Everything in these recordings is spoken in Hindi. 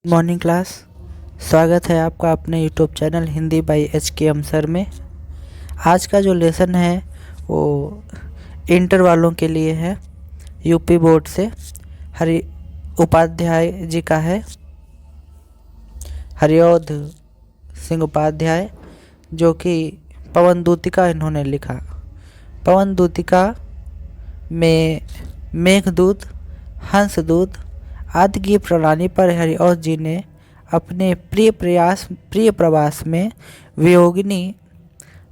Morning class. स्वागत है आपका अपने YouTube channel Hindi by HKM sir में। आज का जो लेसन है वो इंटर वालों के लिए है। यूपी बोर्ड से हरि उपाध्याय जी का है, हरिओध सिंह उपाध्याय, जो कि पवन दूतिका इन्होंने लिखा। पवन दूतिका में मेघदूत, हंसदूत आदि की प्रणाली पर हरिओध जी ने अपने प्रिय प्रवास में वियोगिनी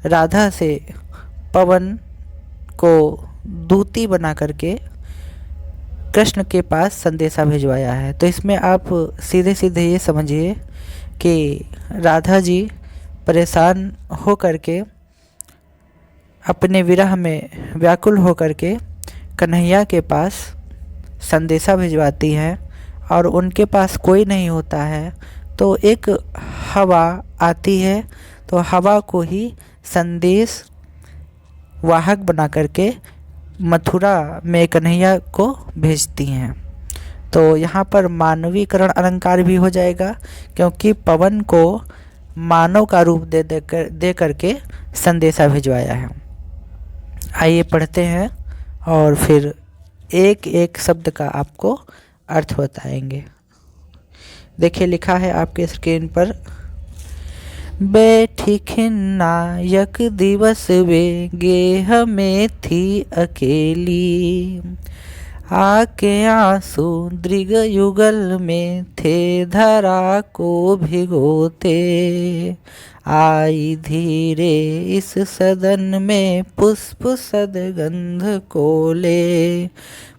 राधा से पवन को दूती बना करके कृष्ण के पास संदेशा भिजवाया है। तो इसमें आप सीधे सीधे ये समझिए कि राधा जी परेशान हो करके अपने विरह में व्याकुल हो करके कन्हैया के पास संदेशा भिजवाती हैं और उनके पास कोई नहीं होता है, तो एक हवा आती है। तो हवा को ही संदेश वाहक बना करके मथुरा में कन्हैया को भेजती हैं। तो यहाँ पर मानवीकरण अलंकार भी हो जाएगा, क्योंकि पवन को मानव का रूप दे करके संदेशा भिजवाया है। आइए पढ़ते हैं और फिर एक एक शब्द का आपको अर्थ बताएंगे। देखिए लिखा है आपके स्क्रीन पर, बैठी खिन्ना यक दिवस वे गेह में थी अकेली, आके आंसू दृग युगल में थे धरा को भिगोते, आई धीरे इस सदन में पुष्प सदगंध को ले,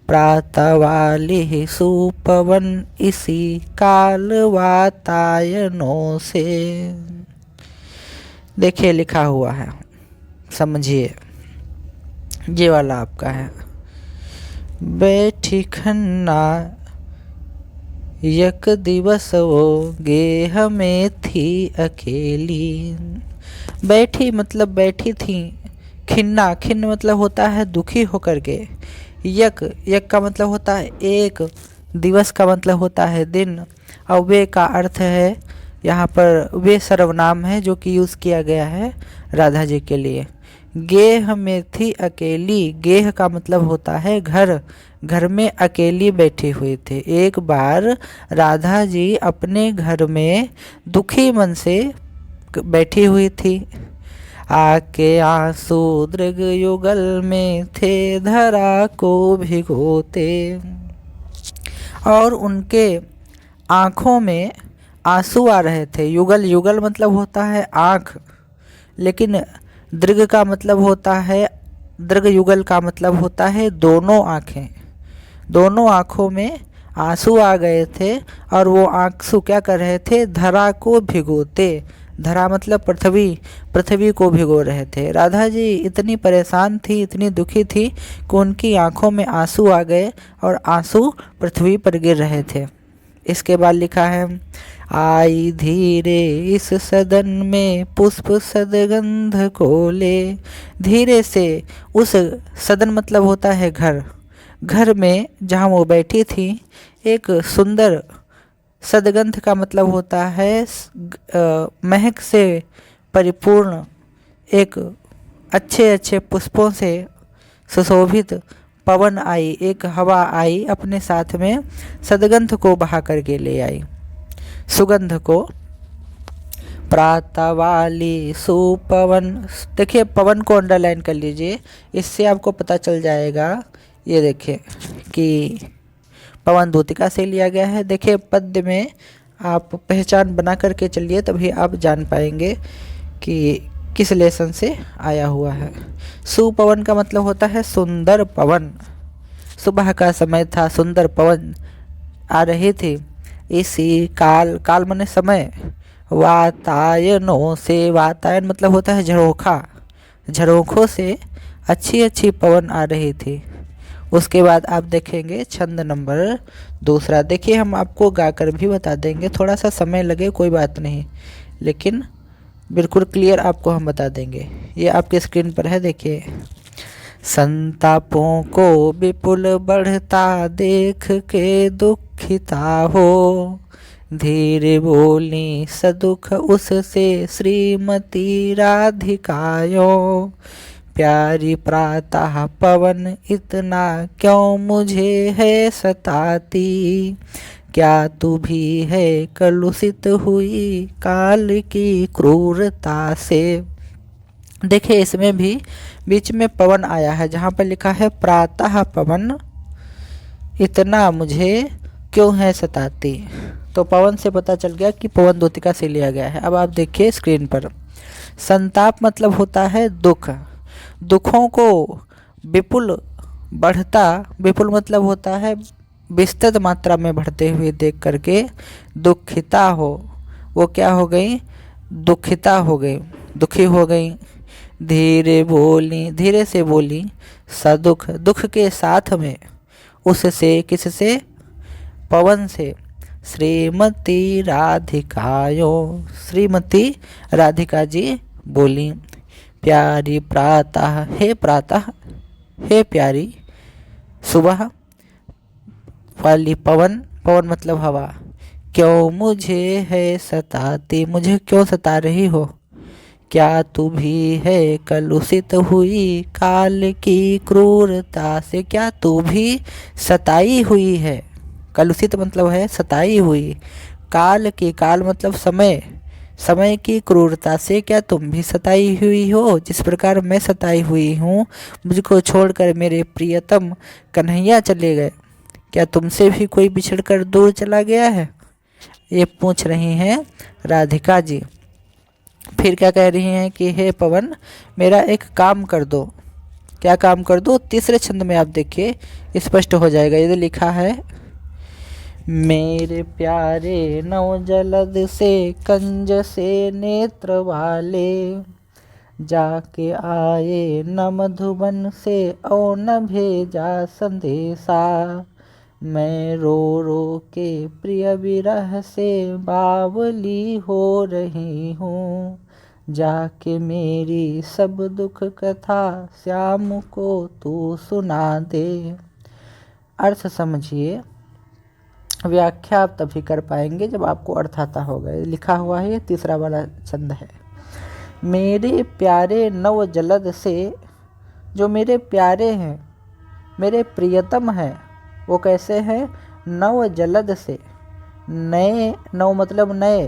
प्रातः वाली सुपवन इसी काल वातायनों से। देखिए लिखा हुआ है, समझिए। ये वाला आपका है, बैठी खन्ना यक दिवस वो गेह में थी अकेली। बैठी मतलब बैठी थी, खिन्ना, खिन्न मतलब होता है दुखी होकर के, यक, यक का मतलब होता है एक, दिवस का मतलब होता है दिन, और वे का अर्थ है यहाँ पर वे सर्वनाम है जो कि यूज़ किया गया है राधा जी के लिए। गेह में थी अकेली, गेह का मतलब होता है घर, घर में अकेली बैठी हुई थी। एक बार राधा जी अपने घर में दुखी मन से बैठी हुई थी। आके आंसू दृग युगल में थे धरा को भिगोते, और उनके आँखों में आंसू आ रहे थे। युगल, युगल मतलब होता है आँख, लेकिन दृग का मतलब होता है, दृग युगल का मतलब होता है दोनों आँखें। दोनों आँखों में आंसू आ गए थे और वो आंसू क्या कर रहे थे, धरा को भिगोते। धरा मतलब पृथ्वी, पृथ्वी को भिगो रहे थे। राधा जी इतनी परेशान थी, इतनी दुखी थी कि उनकी आंखों में आंसू आ गए और आंसू पृथ्वी पर गिर रहे थे। इसके बाद लिखा है, आई धीरे इस सदन में पुष्प सदगंध को ले। धीरे से उस सदन मतलब होता है घर, घर में जहाँ वो बैठी थी एक सुंदर, सदगंध का मतलब होता है महक से परिपूर्ण, एक अच्छे अच्छे पुष्पों से सुशोभित पवन आई, एक हवा आई, अपने साथ में सदगंध को बहा करके ले आई, सुगंध को। प्रातः वाली सुपवन, देखिए पवन को अंडरलाइन कर लीजिए, इससे आपको पता चल जाएगा। ये देखिए कि पवन दूतिका से लिया गया है। देखिए पद्य में आप पहचान बना करके चलिए, तभी आप जान पाएंगे कि किस लेसन से आया हुआ है। सुपवन का मतलब होता है सुंदर पवन। सुबह का समय था, सुंदर पवन आ रही थी। इसी काल, काल माने समय, वातायनों से, वातायन मतलब होता है झरोखा, झरोखों से अच्छी अच्छी पवन आ रही थी। उसके बाद आप देखेंगे छंद नंबर दूसरा। देखिए हम आपको गाकर भी बता देंगे, थोड़ा सा समय लगे कोई बात नहीं, लेकिन बिल्कुल क्लियर आपको हम बता देंगे। ये आपके स्क्रीन पर है, देखिए। संतापों को विपुल बढ़ता देख के दुखिता हो, धीरे बोली सदुख उससे श्रीमती राधिकायो। प्यारी प्रातः पवन इतना क्यों मुझे है सताती। क्या तू भी है कलुषित हुई काल की क्रूरता से। देखिए इसमें भी बीच में पवन आया है, जहाँ पर लिखा है प्रातः पवन इतना मुझे क्यों है सताती। तो पवन से पता चल गया कि पवन द्योतिका से लिया गया है। अब आप देखिए स्क्रीन पर, संताप मतलब होता है दुख, दुखों को विपुल बढ़ता, विपुल मतलब होता है विस्तृत मात्रा में बढ़ते हुए देख करके दुखिता हो, वो क्या हो गई, दुखिता हो गई, दुखी हो गई। धीरे बोली, धीरे से बोली, सदुख, दुख के साथ में, उससे, किससे, पवन से, श्रीमती राधिकायो, श्रीमती राधिका जी बोली। प्यारी प्रातः, हे प्रातः, हे प्यारी सुबह वाली पवन, पवन मतलब हवा, क्यों मुझे है सताती, मुझे क्यों सता रही हो। क्या तू भी है कलुषित हुई काल की क्रूरता से, क्या तू भी सताई हुई है, कलुषित मतलब है सताई हुई, काल की, काल मतलब समय, समय की क्रूरता से क्या तुम भी सताई हुई हो, जिस प्रकार मैं सताई हुई हूँ। मुझको छोड़कर मेरे प्रियतम कन्हैया चले गए, क्या तुमसे भी कोई बिछड़कर दूर चला गया है, ये पूछ रही हैं राधिका जी। फिर क्या कह रही हैं कि हे पवन मेरा एक काम कर दो, क्या काम कर दो, तीसरे छंद में आप देखिए स्पष्ट हो जाएगा। ये लिखा है, मेरे प्यारे नव जलद से कंज से नेत्र वाले, जाके आए न मधुबन से और न भेजा संदेशा। मैं रो रो के प्रिय विरह से बावली हो रही हूँ, जाके मेरी सब दुख कथा श्याम को तू सुना दे। अर्थ समझिए, व्याख्या आप तभी कर पाएंगे जब आपको अर्थ आता होगा। लिखा हुआ है, ये तीसरा वाला छंद है। मेरे प्यारे नव जलद से, जो मेरे प्यारे हैं, मेरे प्रियतम हैं, वो कैसे हैं, नव जलद से, नए, नव मतलब नए,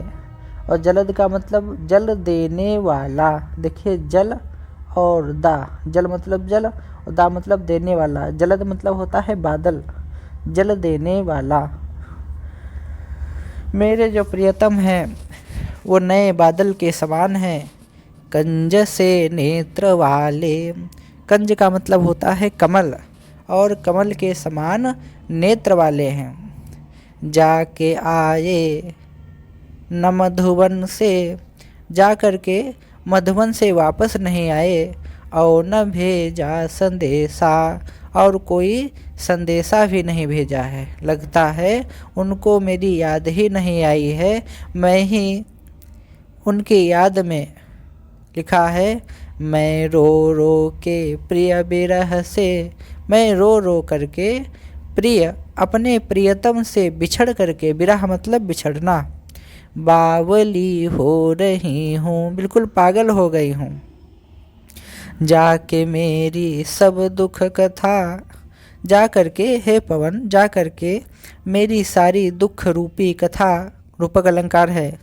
और जलद का मतलब जल देने वाला। देखिए जल और दा, जल मतलब जल और दा मतलब देने वाला। जलद मतलब होता है बादल, जल देने वाला। मेरे जो प्रियतम हैं वो नए बादल के समान हैं। कंज से नेत्र वाले, कंज का मतलब होता है कमल, और कमल के समान नेत्र वाले हैं। जाके आए न मधुबन से, जा करके मधुबन से वापस नहीं आए, और न भेजा संदेशा, और कोई संदेशा भी नहीं भेजा है। लगता है उनको मेरी याद ही नहीं आई है, मैं ही उनकी याद में। लिखा है, मैं रो रो के प्रिय विरह से, मैं रो रो करके प्रिय, अपने प्रियतम से बिछड़ करके, विरह मतलब बिछड़ना, बावली हो रही हूँ, बिल्कुल पागल हो गई हूँ। जाके मेरी सब दुख कथा, जा करके, हे पवन जा करके मेरी सारी दुख रूपी कथा, रूपक अलंकार है,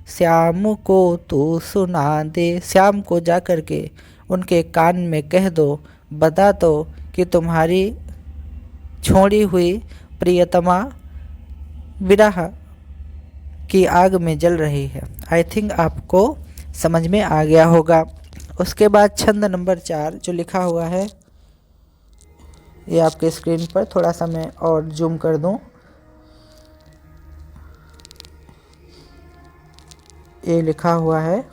श्याम को तू सुना दे, श्याम को जा करके उनके कान में कह दो, बता दो कि तुम्हारी छोड़ी हुई प्रियतमा विरह की आग में जल रही है। आई थिंक आपको समझ में आ गया होगा। उसके बाद छंद नंबर 4 जो लिखा हुआ है, ये आपके स्क्रीन पर थोड़ा सा मैं और जूम कर दूं। ये लिखा हुआ है,